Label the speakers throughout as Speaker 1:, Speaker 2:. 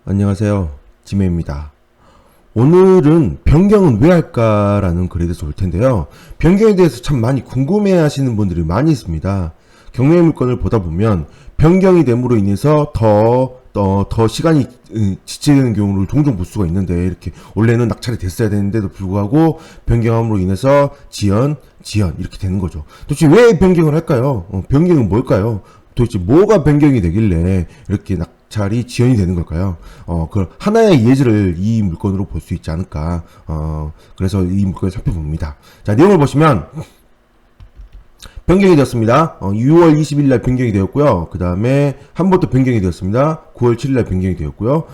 Speaker 1: 안녕하세요. 지메입니다. 오늘은 변경은 왜 할까라는 글에 대해서 올 텐데요. 변경에 대해서 참 많이 궁금해 하시는 분들이 많이 있습니다. 경매 물건을 보다 보면 변경이 됨으로 인해서 더 시간이 지체되는 경우를 종종 볼 수가 있는데, 이렇게 원래는 낙찰이 됐어야 되는데도 불구하고 변경함으로 인해서 지연 이렇게 되는 거죠. 도대체 왜 변경을 할까요? 변경은 뭘까요? 도대체 뭐가 변경이 되길래 이렇게 낙찰이 지연이 되는 걸까요? 그 하나의 예제를 이 물건으로 볼 수 있지 않을까. 그래서 이 물건을 살펴봅니다. 자, 내용을 보시면 변경이 되었습니다. 6월 20일 날 변경이 되었고요. 그 다음에 한 번 더 변경이 되었습니다. 9월 7일 날 변경이 되었고요.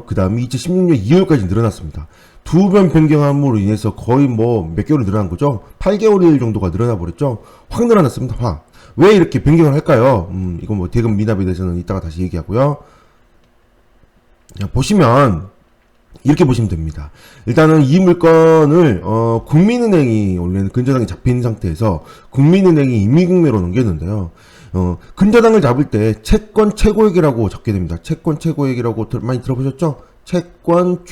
Speaker 1: 그 다음에 2016년 2월까지 늘어났습니다. 두 번 변경함으로 인해서 거의 뭐 몇 개월이 늘어난 거죠? 8개월 정도가 늘어나 버렸죠? 확 늘어났습니다. 확. 왜 이렇게 변경을 할까요? 이건 뭐 대금 미납에 대해서는 이따가 다시 얘기하고요. 자, 보시면 이렇게 보시면 됩니다. 일단은 이 물건을 국민은행이 원래는 근저당이 잡힌 상태에서 국민은행이 임의경매로 넘겼는데요. 근저당을 잡을 때 채권 최고액이라고 적게 됩니다. 채권 최고액이라고 많이 들어보셨죠? 채권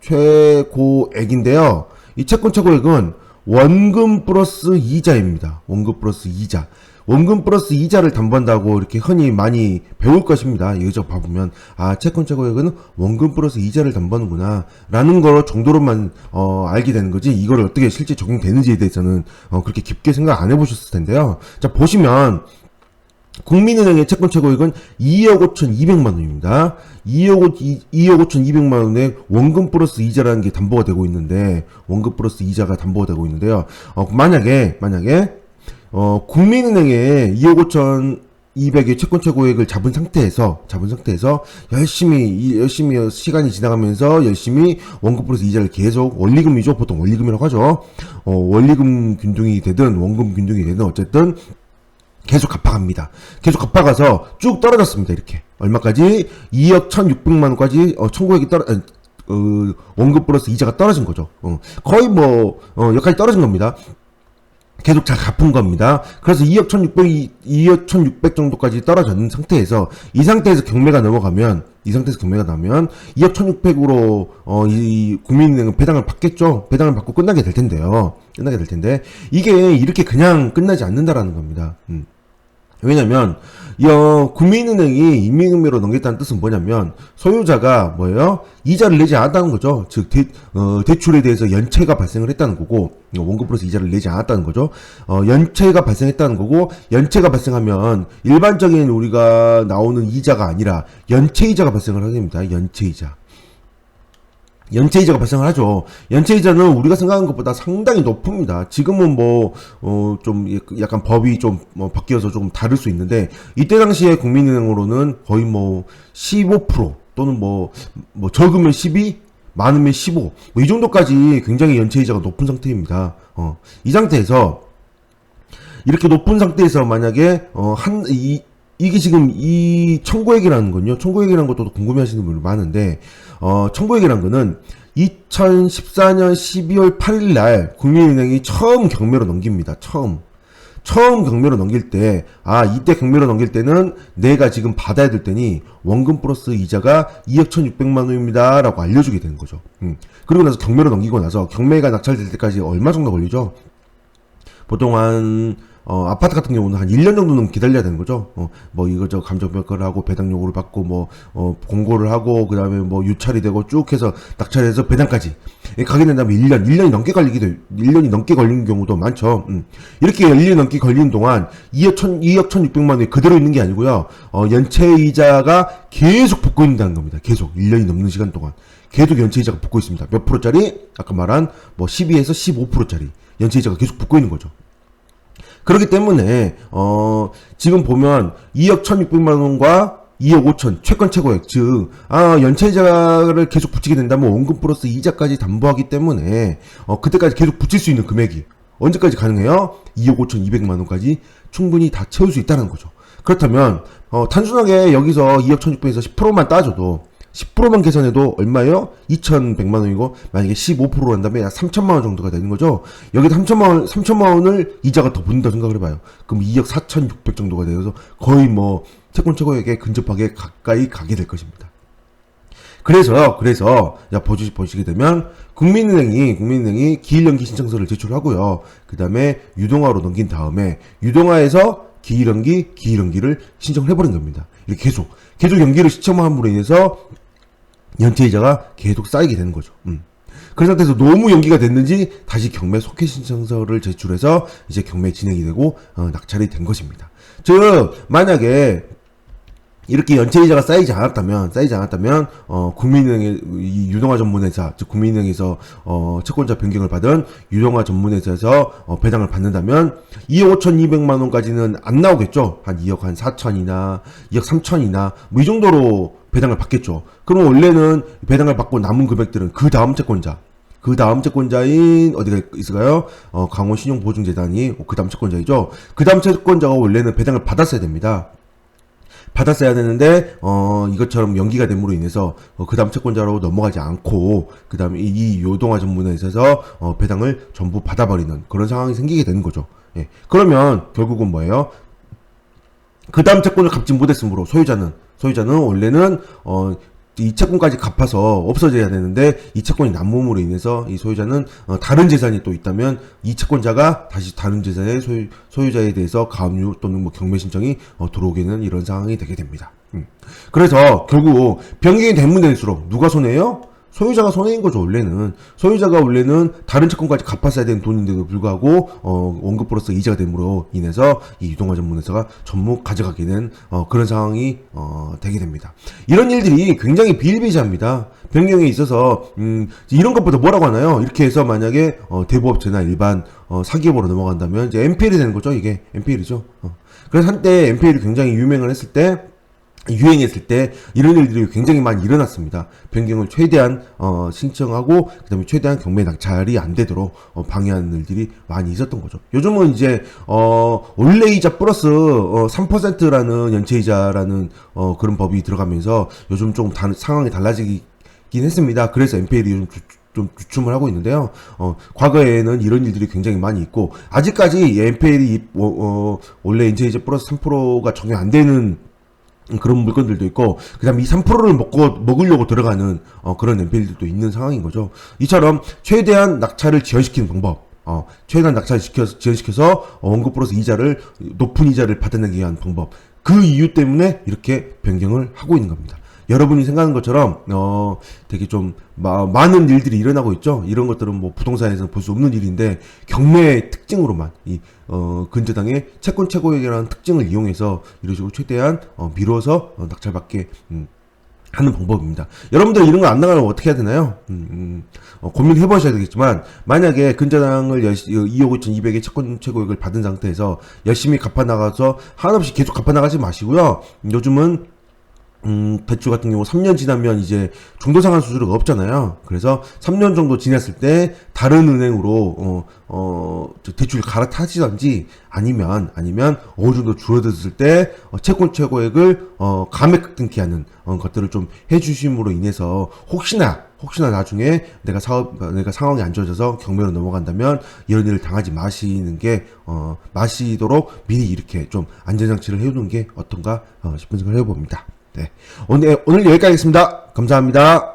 Speaker 1: 최고액인데요. 이 채권 최고액은 원금 플러스 이자입니다. 원금 플러스 이자. 원금 플러스 이자를 담보한다고 이렇게 흔히 많이 배울 것입니다. 여기서 봐보면, 채권 최고액은 원금 플러스 이자를 담보하는구나 라는 거 정도로만 알게 되는 거지, 이거를 어떻게 실제 적용되는지에 대해서는 그렇게 깊게 생각 안 해보셨을 텐데요. 자, 보시면 국민은행의 채권 최고액은 2억 5,200만 원입니다. 2억 5,200만 원의 원금 플러스 이자라는 게 담보가 되고 있는데, 원금 플러스 이자가 담보가 되고 있는데요. 만약에 국민은행에 2억 5,200의 채권 최고액을 잡은 상태에서 열심히 시간이 지나가면서 열심히 원금 플러스 이자를 계속, 원리금이죠. 보통 원리금이라고 하죠. 원리금 균등이 되든 원금 균등이 되든 어쨌든 계속 갚아갑니다. 계속 갚아가서 쭉 떨어졌습니다. 이렇게 얼마까지? 2억 1,600만 원까지 청구액이 원금 플러스 이자가 떨어진 거죠. 거의 여기까지 떨어진 겁니다. 계속 잘 갚은 겁니다. 그래서 2억 1,600 정도까지 떨어진 상태에서, 이 상태에서 경매가 나면 2억 1,600으로 이 국민은행은 배당을 받겠죠. 배당을 받고 끝나게 될 텐데, 이게 이렇게 그냥 끝나지 않는다라는 겁니다. 왜냐면 국민은행이 임의금매로 넘겼다는 뜻은 뭐냐면, 소유자가 이자를 내지 않았다는 거죠. 즉 대출에 대해서 연체가 발생을 했다는 거고, 원금 플러스 이자를 내지 않았다는 거죠. 연체가 발생했다는 거고, 연체가 발생하면 일반적인 우리가 나오는 이자가 아니라 연체이자가 발생을 하게 됩니다. 연체이자가 발생을 하죠. 연체이자는 우리가 생각하는 것보다 상당히 높습니다. 지금은 좀 약간 법이 좀 바뀌어서 조금 다를 수 있는데, 이때 당시에 국민은행으로는 거의 15% 또는 적으면 12, 많으면 15, 이 정도까지 굉장히 연체이자가 높은 상태입니다. 이 상태에서, 이렇게 높은 상태에서 만약에 이게 지금 이 청구액이라는 것도 궁금해 하시는 분이 많은데, 청구액이라는 거는 2014년 12월 8일 날 국민은행이 처음 경매로 넘깁니다. 처음 경매로 넘길 때, 이때 경매로 넘길 때는 내가 지금 받아야 될 때니 원금 플러스 이자가 2억 1,600만 원입니다 라고 알려주게 되는 거죠. 그리고 나서 경매로 넘기고 나서, 경매가 낙찰될 때까지 얼마 정도 걸리죠? 보통 아파트 같은 경우는 한 1년 정도는 기다려야 되는 거죠. 이거저거 감정평가를 하고, 배당 요구를 받고, 공고를 하고, 그 다음에 유찰이 되고, 쭉 해서 낙찰해서 배당까지 가게 된다면 1년이 넘게 걸리는 경우도 많죠. 이렇게 1년이 넘게 걸리는 동안 2억 1,600만 원이 그대로 있는 게 아니고요. 연체이자가 계속 붙고 있다는 겁니다. 계속 1년이 넘는 시간 동안 계속 연체이자가 붙고 있습니다. 몇 프로짜리? 아까 말한 12에서 15%짜리 연체이자가 계속 붙고 있는 거죠. 그렇기 때문에 지금 보면 2억 1,600만 원과 2억 5천 채권 최고액, 즉 연체이자를 계속 붙이게 된다면 원금 플러스 이자까지 담보하기 때문에 그때까지 계속 붙일 수 있는 금액이 언제까지 가능해요? 2억 5,200만 원까지 충분히 다 채울 수 있다는 거죠. 그렇다면 단순하게 여기서 2억 1,600에서 10%만 따져도, 10%만 계산해도 얼마예요? 2,100만 원이고, 만약에 15%로 한다면 약 3천만 원 정도가 되는 거죠. 여기다 3천만 원을 이자가 더 붙는다 생각을 해봐요. 그럼 2억 4,600 정도가 되어서 거의 채권 최고액에 근접하게 가까이 가게 될 것입니다. 그래서 야 보시게 되면 국민은행이 기일연기 신청서를 제출하고요. 그 다음에 유동화로 넘긴 다음에 유동화에서 기일연기를 신청을 해버린 겁니다. 이렇게 계속 연기를 신청함으로 인해서 연체이자가 계속 쌓이게 되는 거죠. 그런 상태에서 너무 연기가 됐는지 다시 경매 속해 신청서를 제출해서 이제 경매 진행이 되고 낙찰이 된 것입니다. 즉 만약에 이렇게 연체이자가 쌓이지 않았다면 국민은행의 이 유동화 전문회사, 즉 국민은행에서 채권자 변경을 받은 유동화 전문회사에서 배당을 받는다면 2억 5,200만 원까지는 안 나오겠죠. 한 2억 한 4천이나 2억 3천이나 뭐 이 정도로 배당을 받겠죠. 그럼 원래는 배당을 받고 남은 금액들은 그 다음 채권자인 어디가 있을까요? 강원신용보증재단이 그 다음 채권자이죠. 그 다음 채권자가 원래는 배당을 받았어야 됩니다. 받았어야 되는데 이것처럼 연기가 됨으로 인해서 그 다음 채권자로 넘어가지 않고 그 다음에 이 유동화 전문회사에서 배당을 전부 받아버리는 그런 상황이 생기게 되는 거죠. 예. 그러면 결국은 뭐예요? 그 다음 채권을 갚지 못했으므로 소유자는 원래는 이 채권까지 갚아서 없어져야 되는데 이 채권이 남음으로 인해서 이 소유자는 다른 재산이 또 있다면 이 채권자가 다시 다른 재산의 소유자에 대해서 가압류 또는 뭐 경매 신청이 들어오게 되는 이런 상황이 되게 됩니다. 그래서 결국 변경이 되면 될수록 누가 손해예요? 소유자가 손해인 거죠. 소유자가 원래는 다른 채권까지 갚았어야 되는 돈인데도 불구하고 원금 플러스 이자가 됨으로 인해서 이 유동화 전문회사가 전부 가져가게 된 그런 상황이 되게 됩니다. 이런 일들이 굉장히 비일비재합니다. 변경에 있어서 이런 것보다 뭐라고 하나요? 이렇게 해서 만약에 대부업체나 일반 사기업으로 넘어간다면 이제 NPL이 되는 거죠. 이게 NPL이죠. 그래서 한때 NPL이 굉장히 유행했을 때 이런 일들이 굉장히 많이 일어났습니다. 변경을 최대한 신청하고 그다음에 최대한 경매 낙찰이 안 되도록 방해하는 일들이 많이 있었던 거죠. 요즘은 이제 원래이자 플러스 3%라는 연체이자라는 그런 법이 들어가면서 요즘 좀 상황이 달라지긴 했습니다. 그래서 NPL이 좀 주춤을 하고 있는데요. 과거에는 이런 일들이 굉장히 많이 있고 아직까지 NPL이 원래 연체이자 플러스 3%가 적용 안 되는 그런 물건들도 있고, 그 다음에 이 3%를 먹으려고 들어가는, 그런 NPL들도 있는 상황인 거죠. 이처럼, 최대한 낙찰을 지연시키는 방법, 최대한 낙찰을 지연시켜서, 원금 플러스 높은 이자를 받아내기 위한 방법. 그 이유 때문에 이렇게 변경을 하고 있는 겁니다. 여러분이 생각하는 것처럼 되게 좀 많은 일들이 일어나고 있죠. 이런 것들은 뭐 부동산에서는 볼 수 없는 일인데 경매의 특징으로만 이 근저당의 채권 최고액이라는 특징을 이용해서 이런 식으로 최대한 미뤄서 낙찰받게 하는 방법입니다. 여러분들 이런 거 안 나가면 어떻게 해야 되나요? 고민해 보셔야 되겠지만 만약에 근저당을 2억 5,200의 채권 최고액을 받은 상태에서 열심히 갚아나가서 한없이 계속 갚아나가지 마시고요. 요즘은 대출 같은 경우 3년 지나면 이제 중도상환 수수료가 없잖아요. 그래서 3년 정도 지났을 때 다른 은행으로 대출을 갈아타시던지 아니면 어느 정도 줄어들었을 때 채권 최고액을 감액 등기 하는 것들을 좀 해주심으로 인해서 혹시나 나중에 내가 상황이 안 좋아져서 경매로 넘어간다면 이런 일을 당하지 마시도록 미리 이렇게 좀 안전장치를 해두는 게 어떤가 싶은 생각을 해봅니다. 네. 오늘 여기까지 하겠습니다. 감사합니다.